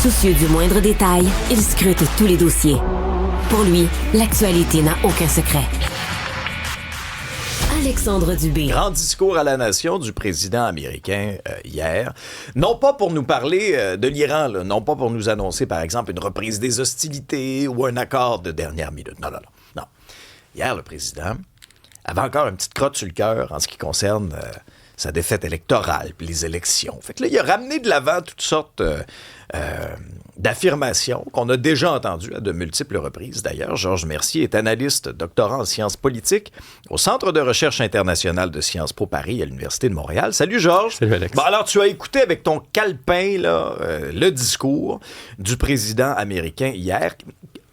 Soucieux du moindre détail, il scrute tous les dossiers. Pour lui, l'actualité n'a aucun secret. Alexandre Dubé. Grand discours à la nation du président américain hier. Non pas pour nous parler de l'Iran, là, non pas pour nous annoncer, par exemple, une reprise des hostilités ou un accord de dernière minute. Non. Hier, le président avait encore une petite crotte sur le cœur en ce qui concerne sa défaite électorale puis les élections. Fait que là, il a ramené de l'avant toutes sortes d'affirmations qu'on a déjà entendues à de multiples reprises. D'ailleurs, Georges Mercier est analyste, doctorant en sciences politiques au Centre de recherche internationale de Sciences Po Paris à l'Université de Montréal. Salut Georges. Salut Alex. Bon, alors, tu as écouté avec ton calepin là, le discours du président américain hier.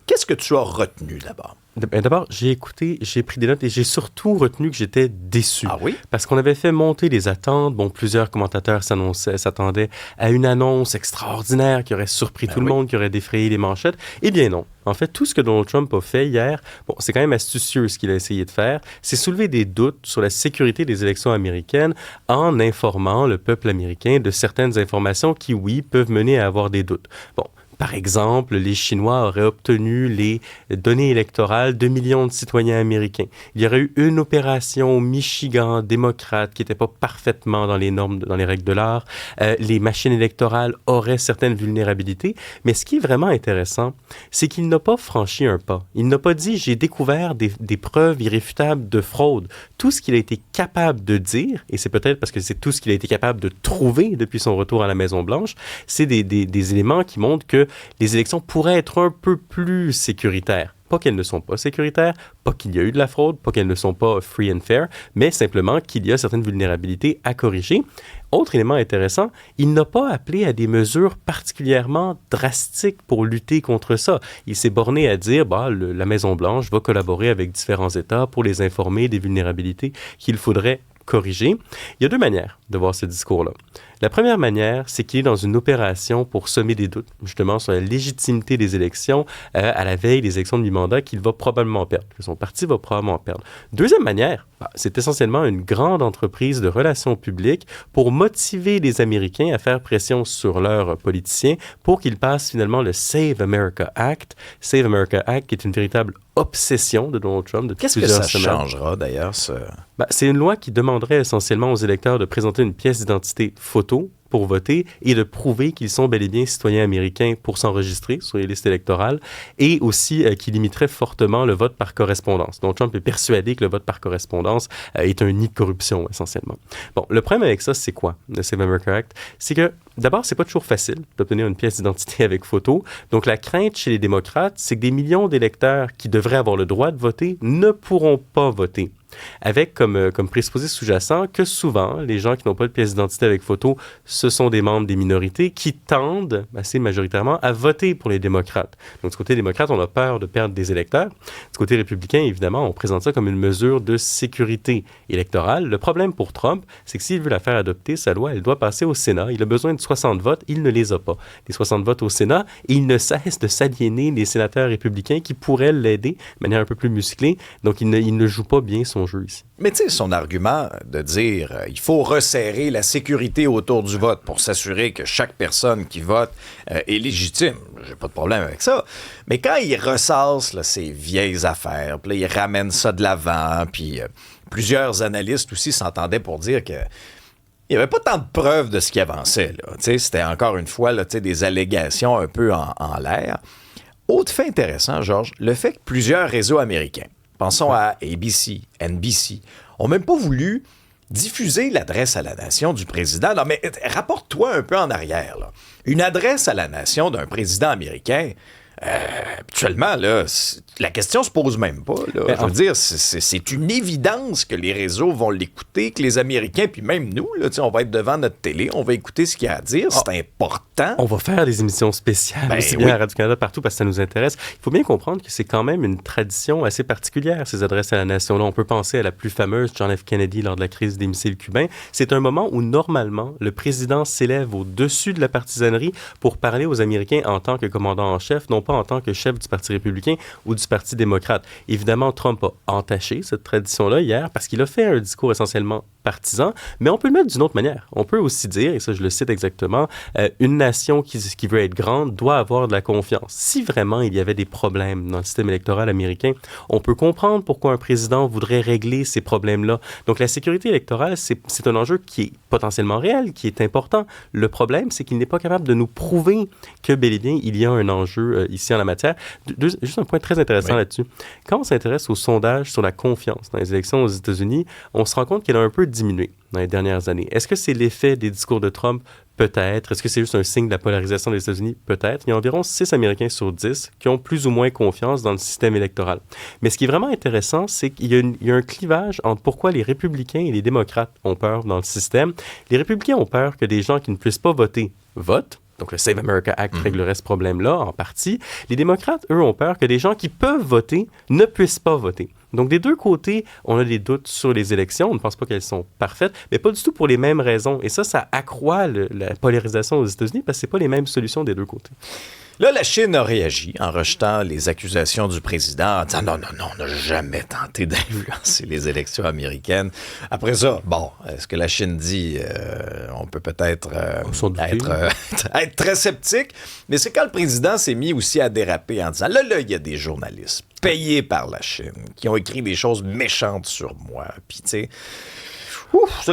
Qu'est-ce que tu as retenu d'abord? D'abord, j'ai écouté, j'ai pris des notes et j'ai surtout retenu que j'étais déçu. Ah oui? Parce qu'on avait fait monter les attentes. Bon, plusieurs commentateurs s'attendaient à une annonce extraordinaire qui aurait surpris tout le monde, qui aurait défrayé les manchettes. Eh bien non. En fait, tout ce que Donald Trump a fait hier, bon, c'est quand même astucieux ce qu'il a essayé de faire, c'est soulever des doutes sur la sécurité des élections américaines en informant le peuple américain de certaines informations qui, oui, peuvent mener à avoir des doutes. Bon. Par exemple, les Chinois auraient obtenu les données électorales de millions de citoyens américains. Il y aurait eu une opération au Michigan démocrate qui n'était pas parfaitement dans les normes, dans les règles de l'art. Les machines électorales auraient certaines vulnérabilités. Mais ce qui est vraiment intéressant, c'est qu'il n'a pas franchi un pas. Il n'a pas dit « j'ai découvert des preuves irréfutables de fraude ». Tout ce qu'il a été capable de dire, et c'est peut-être parce que c'est tout ce qu'il a été capable de trouver depuis son retour à la Maison-Blanche, c'est des éléments qui montrent que les élections pourraient être un peu plus sécuritaires. Pas qu'elles ne sont pas sécuritaires, pas qu'il y a eu de la fraude, pas qu'elles ne sont pas free and fair, mais simplement qu'il y a certaines vulnérabilités à corriger. Autre élément intéressant, il n'a pas appelé à des mesures particulièrement drastiques pour lutter contre ça. Il s'est borné à dire la Maison-Blanche va collaborer avec différents États pour les informer des vulnérabilités qu'il faudrait corriger. Il y a deux manières de voir ce discours-là. La première manière, c'est qu'il est dans une opération pour semer des doutes, justement, sur la légitimité des élections à la veille des élections de mi-mandat qu'il va probablement perdre, que son parti va probablement perdre. Deuxième manière, c'est essentiellement une grande entreprise de relations publiques pour motiver les Américains à faire pression sur leurs politiciens pour qu'ils passent finalement le Save America Act. Save America Act qui est une véritable obsession de Donald Trump depuis plusieurs semaines. Qu'est-ce que ça changera d'ailleurs, ce... c'est une loi qui demanderait essentiellement aux électeurs de présenter une pièce d'identité photo pour voter et de prouver qu'ils sont bel et bien citoyens américains pour s'enregistrer sur les listes électorales et aussi qui limiterait fortement le vote par correspondance. Donc Trump est persuadé que le vote par correspondance est un nid de corruption essentiellement. Bon, le problème avec ça, c'est quoi, le Save America Act? C'est que d'abord, c'est pas toujours facile d'obtenir une pièce d'identité avec photo. Donc la crainte chez les démocrates, c'est que des millions d'électeurs qui devraient avoir le droit de voter ne pourront pas voter. Avec comme présupposé sous-jacent que souvent, les gens qui n'ont pas de pièce d'identité avec photo, ce sont des membres des minorités qui tendent assez majoritairement à voter pour les démocrates. Donc, du côté démocrate, on a peur de perdre des électeurs. Du côté républicain, évidemment, on présente ça comme une mesure de sécurité électorale. Le problème pour Trump, c'est que s'il veut la faire adopter, sa loi, elle doit passer au Sénat. Il a besoin de 60 votes, il ne les a pas. Les 60 votes au Sénat, et il ne cesse de s'aliéner les sénateurs républicains qui pourraient l'aider de manière un peu plus musclée. Donc, il ne joue pas bien son jeu ici. Mais tu sais, son argument de dire il faut resserrer la sécurité autour du vote pour s'assurer que chaque personne qui vote est légitime, j'ai pas de problème avec ça. Mais quand il ressasse là, ses vieilles affaires, puis là, il ramène ça de l'avant, puis plusieurs analystes aussi s'entendaient pour dire que il n'y avait pas tant de preuves de ce qui avançait. Là. C'était encore une fois là, des allégations un peu en l'air. Autre fait intéressant, Georges, le fait que plusieurs réseaux américains, pensons à ABC, NBC, n'ont même pas voulu diffuser l'adresse à la nation du président. Non, mais rapporte-toi un peu en arrière. Là. Une adresse à la nation d'un président américain, habituellement, là, la question se pose même pas. Là. Je veux dire, c'est une évidence que les réseaux vont l'écouter, que les Américains, puis même nous, là, on va être devant notre télé, on va écouter ce qu'il y a à dire, c'est important. On va faire des émissions spéciales aussi bien à Radio-Canada partout parce que ça nous intéresse. Il faut bien comprendre que c'est quand même une tradition assez particulière, ces adresses à la nation. Là, on peut penser à la plus fameuse, John F. Kennedy, lors de la crise des missiles cubains. C'est un moment où, normalement, le président s'élève au-dessus de la partisanerie pour parler aux Américains en tant que commandant en chef, non pas pas en tant que chef du Parti républicain ou du Parti démocrate. Évidemment, Trump a entaché cette tradition-là hier parce qu'il a fait un discours essentiellement partisan, mais on peut le mettre d'une autre manière. On peut aussi dire, et ça je le cite exactement, une nation qui veut être grande doit avoir de la confiance. Si vraiment il y avait des problèmes dans le système électoral américain, on peut comprendre pourquoi un président voudrait régler ces problèmes-là. Donc la sécurité électorale, c'est un enjeu qui est potentiellement réel, qui est important. Le problème, c'est qu'il n'est pas capable de nous prouver que bel et bien il y a un enjeu ici en la matière. Juste un point très intéressant là-dessus. Quand on s'intéresse aux sondages sur la confiance dans les élections aux États-Unis, on se rend compte qu'elle a un peu diminué dans les dernières années. Est-ce que c'est l'effet des discours de Trump? Peut-être. Est-ce que c'est juste un signe de la polarisation des États-Unis? Peut-être. Il y a environ 6 Américains sur 10 qui ont plus ou moins confiance dans le système électoral. Mais ce qui est vraiment intéressant, c'est qu'il y a un clivage entre pourquoi les républicains et les démocrates ont peur dans le système. Les républicains ont peur que des gens qui ne puissent pas voter votent. Donc, le Save America Act réglerait ce problème-là, en partie. Les démocrates, eux, ont peur que des gens qui peuvent voter ne puissent pas voter. Donc, des deux côtés, on a des doutes sur les élections. On ne pense pas qu'elles sont parfaites, mais pas du tout pour les mêmes raisons. Et ça accroît la polarisation aux États-Unis parce que ce n'est pas les mêmes solutions des deux côtés. Là, la Chine a réagi en rejetant les accusations du président en disant non, on n'a jamais tenté d'influencer les élections américaines. Après ça, bon, ce que la Chine dit, on peut peut-être être très sceptique, mais c'est quand le président s'est mis aussi à déraper en disant là, il y a des journalistes payés par la Chine qui ont écrit des choses méchantes sur moi. Puis, tu sais,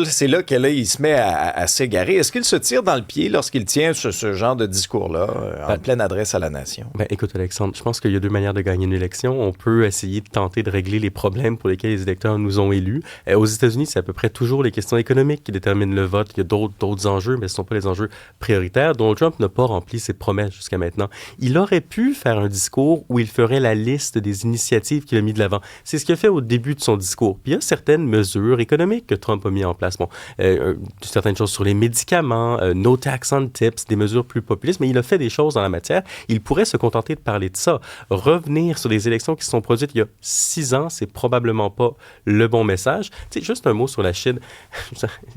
c'est là qu'il se met à s'égarer. Est-ce qu'il se tire dans le pied lorsqu'il tient ce genre de discours-là en pleine adresse à la nation? Écoute, Alexandre, je pense qu'il y a deux manières de gagner une élection. On peut essayer de tenter de régler les problèmes pour lesquels les électeurs nous ont élus. Aux États-Unis, c'est à peu près toujours les questions économiques qui déterminent le vote. Il y a d'autres enjeux, mais ce ne sont pas les enjeux prioritaires. Donald Trump n'a pas rempli ses promesses jusqu'à maintenant. Il aurait pu faire un discours où il ferait la liste des initiatives qu'il a mis de l'avant. C'est ce qu'il a fait au début de son discours. Puis il y a certaines mesures économiques que Trump a mis en place. Bon, certaines choses sur les médicaments, no tax on tips, des mesures plus populistes, mais il a fait des choses dans la matière. Il pourrait se contenter de parler de ça. Revenir sur les élections qui se sont produites il y a 6 ans, c'est probablement pas le bon message. Tu sais, juste un mot sur la Chine.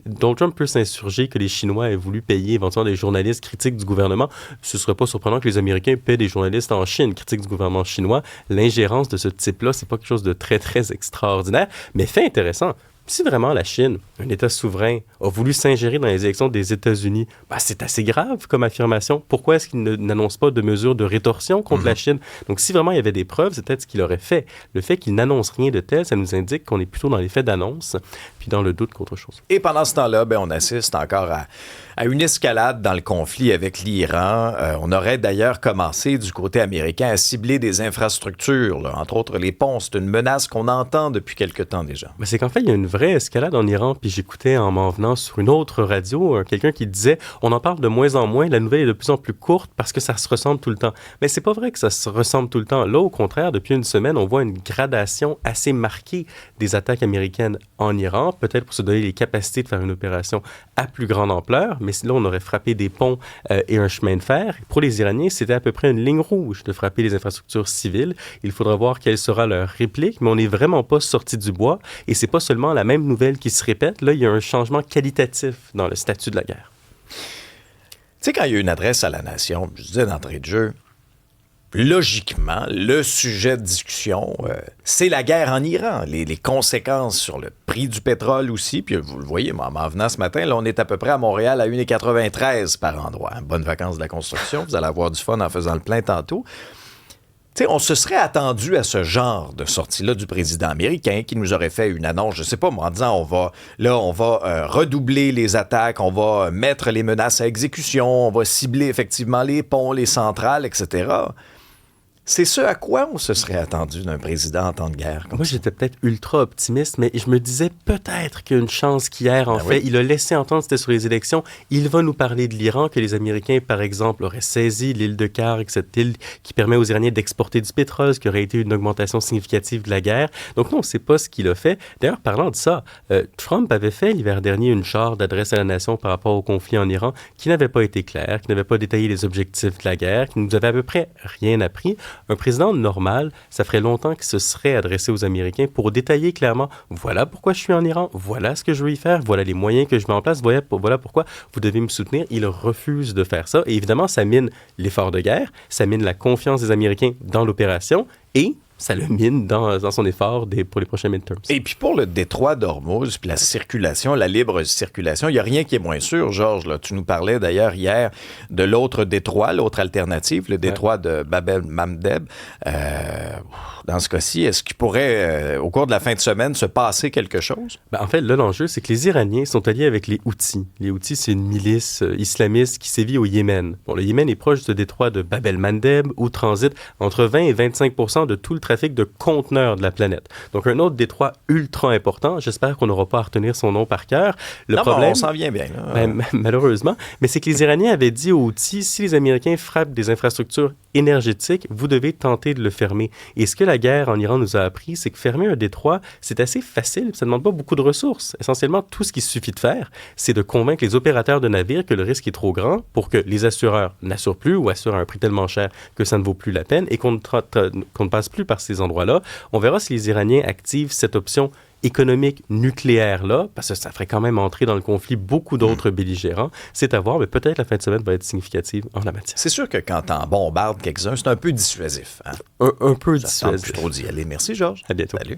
Donald Trump peut s'insurger que les Chinois aient voulu payer éventuellement des journalistes critiques du gouvernement. Ce ne serait pas surprenant que les Américains paient des journalistes en Chine critiques du gouvernement chinois. L'ingérence de ce type-là, c'est pas quelque chose de très, très extraordinaire, mais fait intéressant. Si vraiment la Chine, un État souverain, a voulu s'ingérer dans les élections des États-Unis, c'est assez grave comme affirmation. Pourquoi est-ce qu'il n'annonce pas de mesures de rétorsion contre la Chine? Donc, si vraiment il y avait des preuves, c'est peut-être ce qu'il aurait fait. Le fait qu'il n'annonce rien de tel, ça nous indique qu'on est plutôt dans l'effet d'annonce, puis dans le doute qu'autre chose. Et pendant ce temps-là, on assiste encore à une escalade dans le conflit avec l'Iran. On aurait d'ailleurs commencé du côté américain à cibler des infrastructures, là, entre autres les ponts. C'est une menace qu'on entend depuis quelque temps déjà. C'est qu'en fait, il y a une vraie escalade en Iran, puis j'écoutais en m'en venant sur une autre radio quelqu'un qui disait « On en parle de moins en moins, la nouvelle est de plus en plus courte parce que ça se ressemble tout le temps. » Mais c'est pas vrai que ça se ressemble tout le temps. Là, au contraire, depuis une semaine, on voit une gradation assez marquée des attaques américaines en Iran, peut-être pour se donner les capacités de faire une opération à plus grande ampleur, mais là, on aurait frappé des ponts et un chemin de fer. Pour les Iraniens, c'était à peu près une ligne rouge de frapper les infrastructures civiles. Il faudra voir quelle sera leur réplique, mais on n'est vraiment pas sorti du bois, et c'est pas seulement la même nouvelle qui se répète. Là, il y a un changement qualitatif dans le statut de la guerre. Tu sais, quand il y a une adresse à la nation, je disais d'entrée de jeu, logiquement, le sujet de discussion, c'est la guerre en Iran. Les conséquences sur le prix du pétrole aussi. Puis vous le voyez, moi, en venant ce matin, là, on est à peu près à Montréal à 1,93 par endroit. Bonnes vacances de la construction. Vous allez avoir du fun en faisant le plein tantôt. Tu sais, on se serait attendu à ce genre de sortie-là du président américain qui nous aurait fait une annonce, je sais pas moi, en disant on va redoubler les attaques, on va mettre les menaces à exécution, on va cibler effectivement les ponts, les centrales, etc. C'est ce à quoi on se serait attendu d'un président en temps de guerre. Moi, j'étais peut-être ultra optimiste, mais je me disais peut-être qu'il y a une chance qu'hier, en fait, il a laissé entendre, c'était sur les élections, il va nous parler de l'Iran, que les Américains, par exemple, auraient saisi l'île de Karg, cette île qui permet aux Iraniens d'exporter du pétrole, ce qui aurait été une augmentation significative de la guerre. Donc non, c'est pas ce qu'il a fait. D'ailleurs, parlant de ça, Trump avait fait l'hiver dernier une charte d'adresse à la nation par rapport au conflit en Iran qui n'avait pas été claire, qui n'avait pas détaillé les objectifs de la guerre, qui nous avait à peu près rien appris. Un président normal, ça ferait longtemps qu'il se serait adressé aux Américains pour détailler clairement, voilà pourquoi je suis en Iran, voilà ce que je veux y faire, voilà les moyens que je mets en place, voilà pourquoi vous devez me soutenir. Il refuse de faire ça. Et évidemment, ça mine l'effort de guerre, ça mine la confiance des Américains dans l'opération et ça le mine dans son effort pour les prochains midterms. Et puis pour le détroit d'Ormuz, puis la circulation, la libre circulation, il n'y a rien qui est moins sûr, Georges. Là, tu nous parlais d'ailleurs hier de l'autre détroit, l'autre alternative, le détroit de Bab el-Mandeb. Dans ce cas-ci, est-ce qu'il pourrait, au cours de la fin de semaine, se passer quelque chose? En fait, là, l'enjeu, c'est que les Iraniens sont alliés avec les Houthis. Les Houthis, c'est une milice islamiste qui sévit au Yémen. Bon, le Yémen est proche du détroit de Bab el-Mandeb, où transitent entre 20 et 25% de tout le trafic de conteneurs de la planète. Donc, un autre détroit ultra important. J'espère qu'on n'aura pas à retenir son nom par cœur. Le problème, on s'en vient bien. Là. Malheureusement. Mais c'est que les Iraniens avaient dit aux Houthis, si les Américains frappent des infrastructures énergétiques, vous devez tenter de le fermer. Et ce que la guerre en Iran nous a appris, c'est que fermer un détroit, c'est assez facile. Ça ne demande pas beaucoup de ressources. Essentiellement, tout ce qu'il suffit de faire, c'est de convaincre les opérateurs de navires que le risque est trop grand pour que les assureurs n'assurent plus ou assurent à un prix tellement cher que ça ne vaut plus la peine et qu'on ne passe plus par ces endroits-là. On verra si les Iraniens activent cette option économique nucléaire-là, parce que ça ferait quand même entrer dans le conflit beaucoup d'autres belligérants. C'est à voir, mais peut-être la fin de semaine va être significative en la matière. C'est sûr que quand t'en bombardes quelques-uns, c'est un peu dissuasif. Hein? Un peu dissuasif. Plus trop d'y aller. Merci, Georges. À bientôt. Salut.